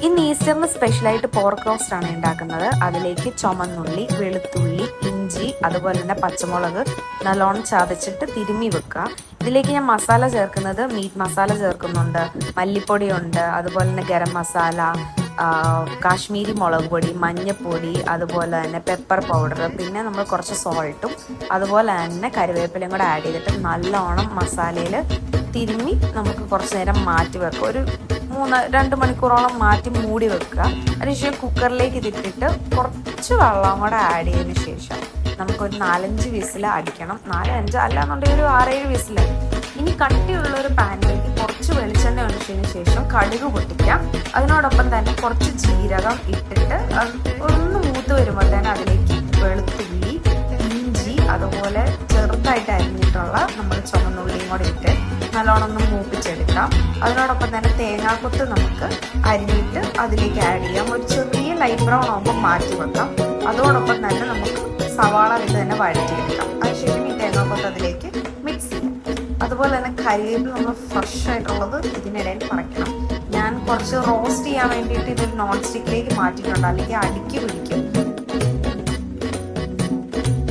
ഇന്ന് ഈസ്റ്ററിന് സ്പെഷ്യലായിട്ട് pork roast ആണ് ഉണ്ടാക്കുന്നത്. അതിലേക്ക് ചുമന്നുള്ളി, വെളുത്തുള്ളി, ഇഞ്ചി, അതുപോലെ തന്നെ പച്ചമുളക് നല്ലോണം ചതച്ചിട്ട് തിരുമ്മി വെക്കുക. ഇതിലേക്ക് ഞാൻ മസാല ചേർക്കുന്നത് മീറ്റ് മസാല ചേർക്കുന്നുണ്ട്, മല്ലിപ്പൊടിയുണ്ട്, അതുപോലെ തന്നെ ഗരം മസാല, കാശ്മീരി മുളക് പൊടി, മഞ്ഞൾപ്പൊടി, അതുപോലെ തന്നെ പെപ്പർ പൗഡർ, പിന്നെ നമ്മൾ കുറച്ച് സോൾട്ടും അതുപോലെ തന്നെ കറിവേപ്പിലയും കൂടെ ആഡ് ചെയ്തിട്ട് നല്ലോണം മസാലയിൽ തിരുമ്മി നമുക്ക് കുറച്ച് നേരം മാറ്റി വെക്കുക. ഒരു 2 മണിക്കൂറോളം മാറ്റി മൂടി വെക്കുക. അതിനുശേഷം കുക്കറിലേക്ക് ഇതിട്ടിട്ട് കുറച്ച് വെള്ളം കൂടെ ആഡ് ചെയ്തതിന് ശേഷം നമുക്കൊരു 4-5 വിസിൽ അടിക്കണം. 4-5 അല്ലാന്നുണ്ടെങ്കിൽ ഒരു 6-7 വിസിൽ. ഇനി കട്ടിയുള്ളൊരു പാനിലേക്ക് കുറച്ച് വെളിച്ചെണ്ണ ഒഴിച്ചതിന് ശേഷം കടുക് പൊട്ടിക്കാം. അതിനോടൊപ്പം തന്നെ കുറച്ച് ജീരകം ഇട്ടിട്ട് ഒന്ന് മൂത്ത് വരുമ്പോൾ തന്നെ അതിലേക്ക് വെളുത്തുള്ളി, ഇഞ്ചി, അതുപോലെ ചെറുതായിട്ട് അരിഞ്ഞിട്ടുള്ള നമ്മൾ ചുമന്നുള്ളിയും കൂടെ ഇട്ട് നല്ലോണം ഒന്ന് മൂപ്പിച്ചെടുക്കാം. അതിനോടൊപ്പം തന്നെ തേങ്ങാക്കൊത്ത് നമുക്ക് അരിഞ്ഞിട്ട് അതിലേക്ക് ആഡ് ചെയ്യാം. ഒരു ചെറിയ ലൈറ്റ് ബ്രൗൺ ആകുമ്പോൾ മാറ്റി വെക്കാം. അതോടൊപ്പം തന്നെ നമുക്ക് സവാള ഇത് തന്നെ വഴറ്റിയെടുക്കാം. അതിനുശേഷം ഈ തേങ്ങാക്കൊത്ത് അതിലേക്ക് മിക്സ് ചെയ്യാം. അതുപോലെ തന്നെ കരിവേപ്പില നമ്മൾ ഫ്രഷ് ആയിട്ടുള്ളത് ഇതിനിടയിൽ പറിക്കണം. ഞാൻ കുറച്ച് റോസ്റ്റ് ചെയ്യാൻ വേണ്ടിയിട്ട് ഇതൊരു നോൺ സ്റ്റിക്കിലേക്ക് മാറ്റിയിട്ടുണ്ട്, അല്ലെങ്കിൽ അടുക്കി പിടിക്കും.